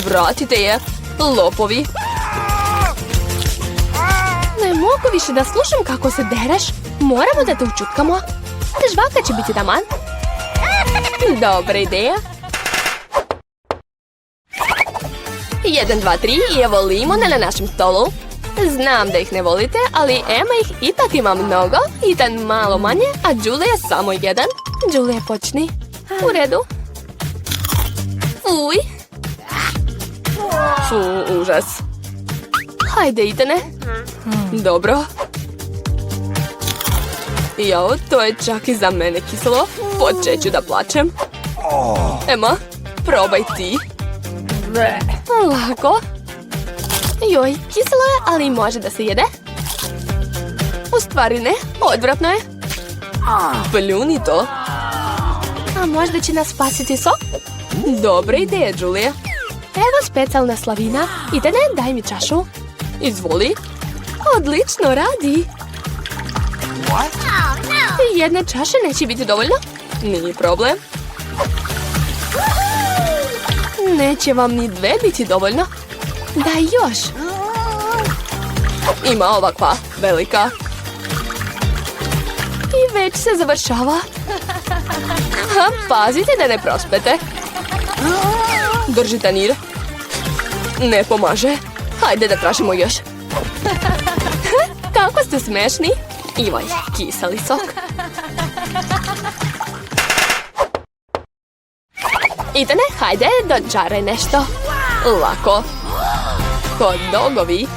Vratite je. Lopovi. Ne mogu više da slušam kako se dereš. Moramo da te učutkamo. Žvaka će biti taman. Dobra ideja. 1, 2, 3 i evo limune na našem stolu. Znam da ih ne volite, ali Emma ih ipak ima mnogo. Ethan malo manje, a Julia samo jedan. Julia, počni. U redu. Uj. Fu, užas. Hajde, Ethane. Dobro. Jao, to je čak i za mene kiselo. Počet ću da plačem. Emma, probaj ti. Lako. Joj, kiselo je, ali može da se jede. U stvari ne, odvratno je. Pljuni to. A možda će nas spasiti sok? Dobra ideja, Julia. Evo specijalna slavina. Ethane, daj mi čašu. Izvoli. Odlično radi. Jedna čaša neće biti dovoljno. Nije problem. Neće vam ni 2 biti dovoljno. Daj još. Ima ovakva, velika. I već se završava. Pazite da ne prospete. Drži tanjir. Ne pomaže. Hajde da tražimo još. Kako ste smešni. Ivaj, kiseli sok. Idene, hajde, dočaraj nešto. Lako. Hot dogovi.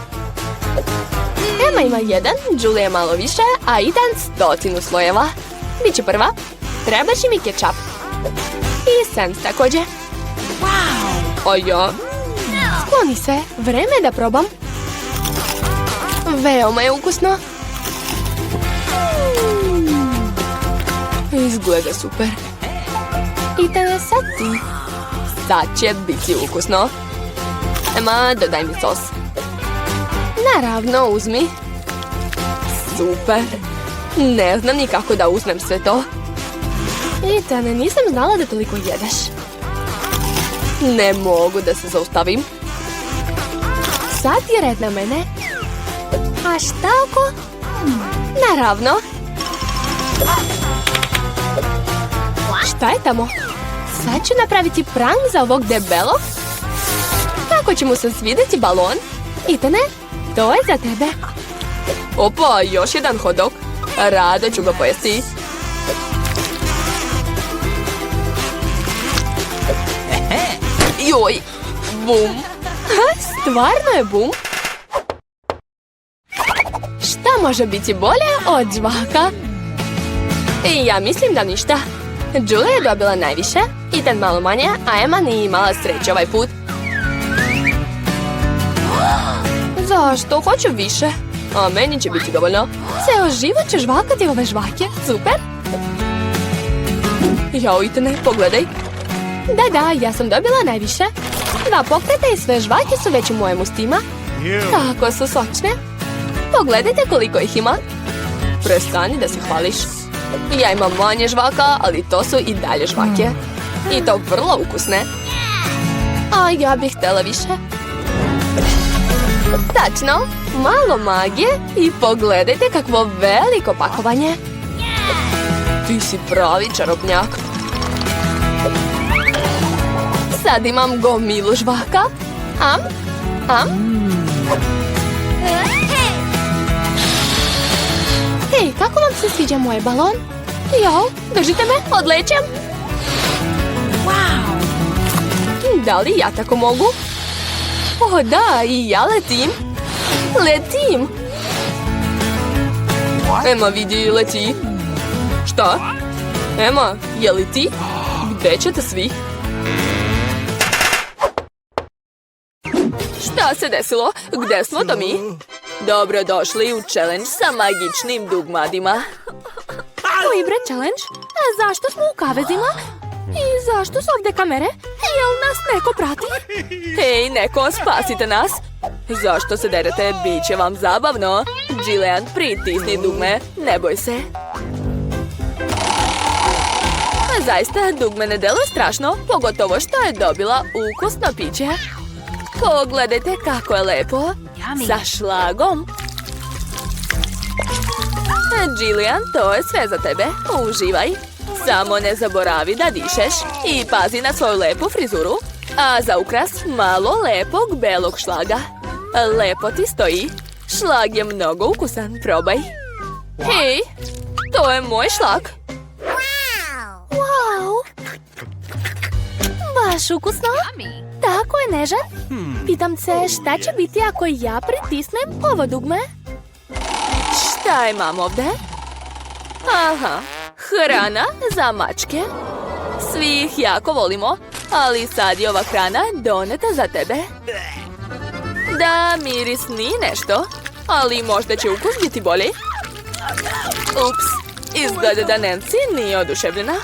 Emma ima 1, Julia malo više, a Ethan 100 slojeva. Biće prva. Trebaš mi kečap. I Sam također. A ja? Skloni se, vreme je da probam. Veoma je ukusno. Izgleda super. Ethan, sad ti. Sad će biti ukusno. Emma, dodaj mi sos. Naravno, uzmi. Super. Ne znam ni kako da uzmem sve to. Ethan, nisam znala da toliko jedeš. Ne mogu da se zaustavim. Sad je red na mene. A šta ako? Naravno. Šta je tamo? Sad ću napraviti prank za ovog debelog. Kako će mu se svidjeti balon? Etane, to je za tebe. Opa, još jedan hot dog. Rado ću ga pojesti. Joj, bum. Stvarno je bum. Šta može biti bolje od žvaka? Ja mislim da ništa. Julia je dobila najviše, Ethan malo manje, a Emma nije imala sreće ovaj put. Zašto? Hoću više. A meni će biti dovoljno. Ceo život ću žvakati ove žvake. Super. Jao, Ethane, pogledaj. Da, ja sam dobila najviše. 2 pokreta i sve žvake su već u mojem ustima. Kako su sočne. Pogledajte koliko ih ima. Prestani da se hvališ. Ja imam manje žvaka, ali to su i dalje žvake. I to vrlo ukusne. A ja bih htjela više. Tačno, malo magije i pogledajte kakvo veliko pakovanje. Ti si pravi čarobnjak. Sad imam gomilu žvaka. Hej, kako vam se sviđa moj balon? Jo, držite me, odlećem. Da li ja tako mogu? O da, i ja letim. Letim. Emma vidi, leti. Šta? Emma, je li ti? Gde ćete svi? Šta se desilo? Gde smo to mi? Dobrodošli u challenge sa magičnim dugmadima. Koji bre challenge? A zašto smo u kavezima? I zašto su ovdje kamere? Jel nas neko prati? Hej, neko, spasite nas. Zašto se derete? Biće vam zabavno. Jillian, pritisni dugme. Ne boj se. Zaista, dugme ne deluje strašno, pogotovo što je dobila ukusno piće. Pogledajte kako je lepo. Sa šlagom. Jillian, to je sve za tebe. Uživaj. Samo ne zaboravi da dišeš. I pazi na svoju lepu frizuru. A za ukras malo lepog belog šlaga. Lepo ti stoji. Šlag je mnogo ukusan. Probaj. Hej, to je moj šlag. Wow! Baš ukusno. Tako je nežan. Pitam se šta će biti ako ja pritisnem ovo dugme? Šta imam ovdje? Aha, hrana za mačke. Svi ih jako volimo, ali sad je ova hrana doneta za tebe. Da, miris nije nešto, ali možda će ukus biti bolji. Ups, izgleda da Nancy nije oduševljena.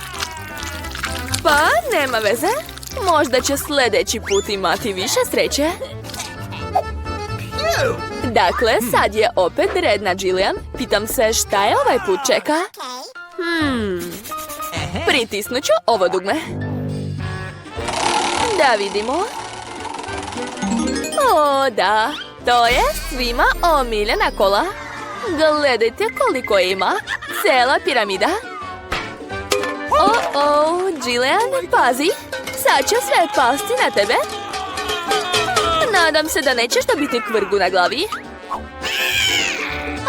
Pa, nema veze. Možda će sljedeći put imati više sreće. Dakle, sad je opet red na Jillian. Pitam se šta je ovaj put čeka. Pritisnut ću ovo dugme. Da vidimo. O, da. To je svima omiljena kola. Gledajte koliko ima. Cela piramida. Jillian, pazi. Sad će sve pasti na tebe. Nadam se da nećeš dobiti kvrgu na glavi.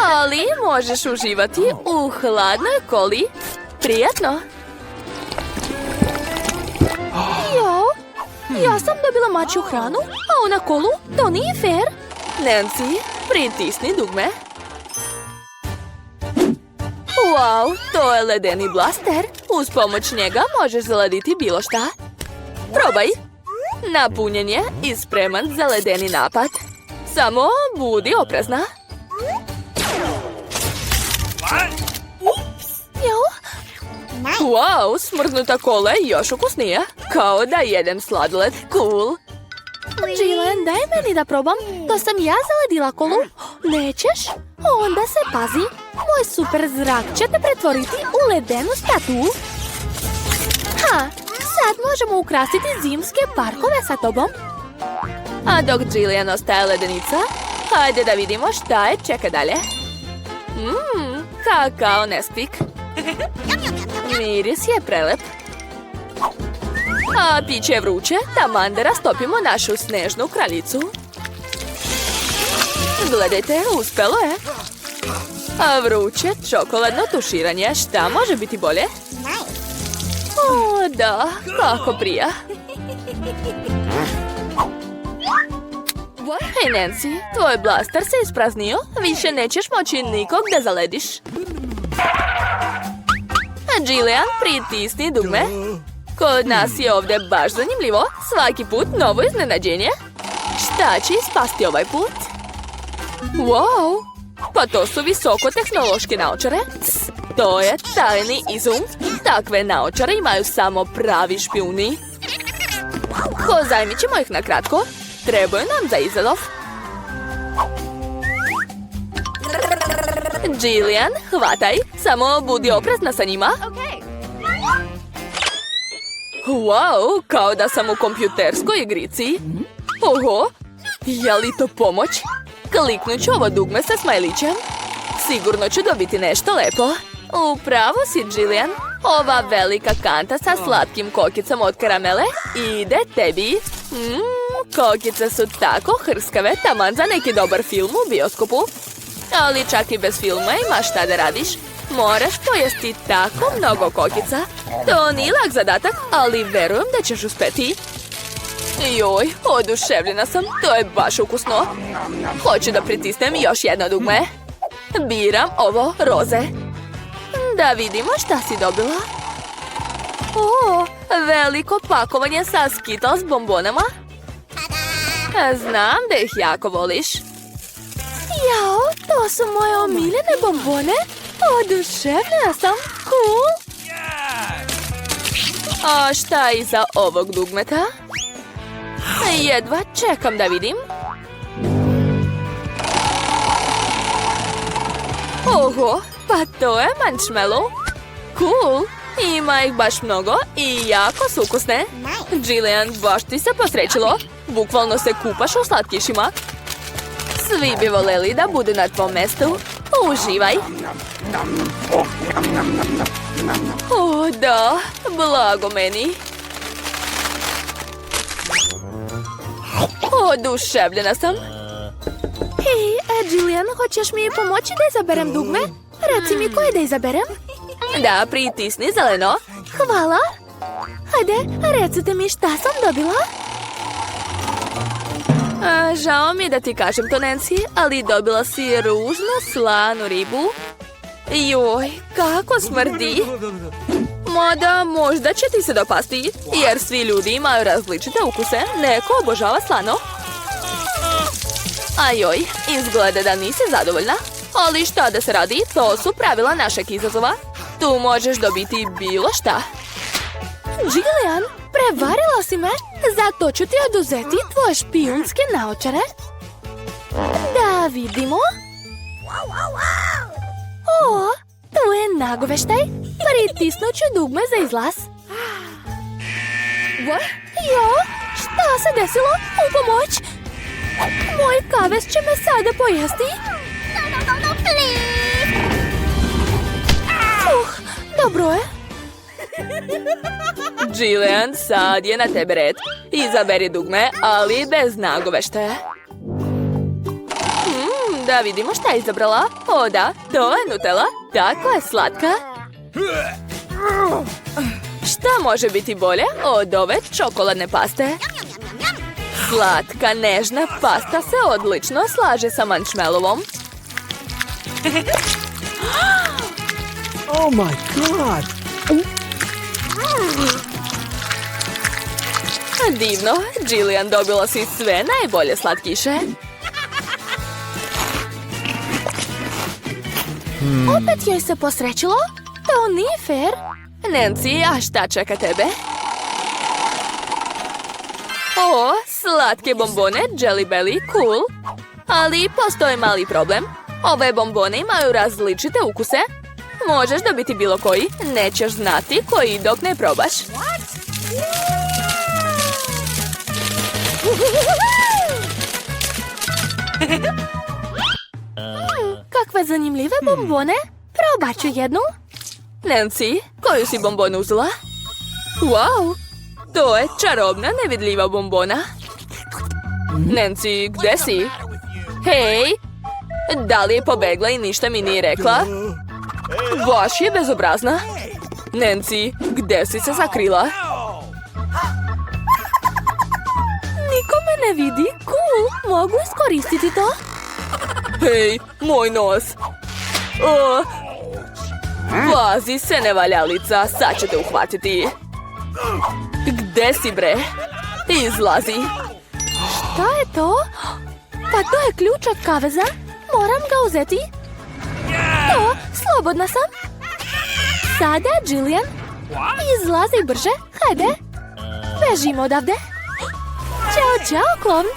Ali možeš uživati u hladnoj koli. Prijatno. Ja sam dobila mačju hranu, a ona kolu, to nije fair. Nancy, pritisni dugme. Wow, to je ledeni blaster. Uz pomoć njega možeš zaladiti bilo šta. Probaj. Napunjen je i spreman za ledeni napad. Samo budi oprezna. Wow, smrznuta kola je još ukusnija. Kao da jedem sladoled. Cool. Jillian, daj meni da probam. To sam ja zaladila kolu. Nećeš? Onda se pazi. Moj super zrak će te pretvoriti u ledenu statu. Sad možemo ukrasiti zimske parkove sa tobom. A dok Jillian ostaje ledenica, hajde da vidimo šta je čeka dalje. Kakao Nesquik. Miris je prelep. A piće je vruće, taman da rastopimo našu snežnu kraljicu. Gledajte, uspelo je. A vruće čokoladno tuširanje, šta može biti bolje? O, da, kako prija. Hej, Nancy, tvoj blaster se ispraznio, više nećeš moći nikog da zalediš. Jillian, pritisni dugme. Kod nas je ovdje baš zanimljivo. Svaki put novo iznenađenje. Šta će ispasti ovaj put? Wow! Pa to su visokotehnološke naočare. To je tajni izum. Takve naočare imaju samo pravi špijuni. Pozajmit ćemo ih na kratko. Trebaju nam za izazov. Jillian, hvataj. Samo budi oprezna sa njima. Wow, kao da sam u kompjuterskoj igrici. Oho, je li to pomoć? Kliknut ću ovo dugme sa smajlićem. Sigurno ću dobiti nešto lepo. Upravo si, Jillian. Ova velika kanta sa slatkim kokicama od karamele ide tebi. Kokice su tako hrskave, taman za neki dobar film u bioskopu. Ali čak i bez filma imaš šta da radiš. Moraš pojesti tako mnogo kokica. To nije lak zadatak, ali verujem da ćeš uspeti. Joj, oduševljena sam, to je baš ukusno. Hoću da pritisnem još jedno dugme. Biram ovo roze. Da vidimo šta si dobila. O, veliko pakovanje sa Skittles bombonama. Znam da ih jako voliš. Jao, to su moje omiljene bombone. Oduševljena sam. Cool. A šta iza ovog dugmeta? Jedva čekam da vidim. Oho, pa to je marshmallow. Cool. Ima ih baš mnogo i jako su ukusne. Jillian, baš ti se posrećilo. Bukvalno se kupaš u slatkišima. Svi bi voljeli da budu na tvom mestu. Uživaj. O, da, blago meni. Oduševljena sam. Hej, Jillian, hoćeš mi pomoći da izaberem dugme? Reci mi koje da izaberem. Da, pritisni zeleno. Hvala. Hajde, recite mi šta sam dobila. Žao mi da ti kažem to, Nancy, ali dobila si ružnu slanu ribu. Joj, kako smrdi. Mada možda će ti se dopasti, jer svi ljudi imaju različite ukuse. Neko obožava slano. Ajoj, izgleda da nisi zadovoljna. Ali šta da se radi, to su pravila našeg izazova. Tu možeš dobiti bilo šta. Jillian, prevarila si me. Zato ću ti oduzeti tvoje špijunske naočare. Da vidimo. O, tu je nagoveštaj. Pritisnut ću dugme za izlaz. Jo, Šta se desilo? U pomoć! Moj kavez će me sada pojesti. Dobro je. Jillian, sad je na tebe red. Izaberi dugme, ali bez nagoveštaja. Da vidimo šta je izabrala. O da, to je Nutella. Tako je slatka. Šta može biti bolje od ove čokoladne paste? Slatka, nežna pasta se odlično slaže sa marshmallowom. Oh my god! Divno, Jillian, dobila si sve najbolje slatkiše. Opet joj se posrećilo? To nije fair. Nancy, a šta čeka tebe? O, slatke bombone, Jelly Belly, cool. Ali postoji mali problem. Ove bombone imaju različite ukuse. Možeš dobiti bilo koji, nećeš znati koji dok ne probaš. Kakve zanimljive bombone. Probat ću jednu. Nancy, koju si bombonu uzela? Wow, to je čarobna, nevidljiva bombona. Nancy, gde si? Hej, da li je pobegla i ništa mi nije rekla? Baš je bezobrazna. Nancy, gde si se sakrila? Niko me ne vidi. Cool. Mogu iskoristiti to? Hej, moj nos. O, pazi se, nevaljalica, sad ću te uhvatiti. Gde si, bre? Izlazi. Šta je to? Pa to je ključ od kaveza. Moram ga uzeti. To, slobodna sam. Sada, Jillian. Izlazi brže. Hajde. Bežimo odavde. Ćao, čao, klovn.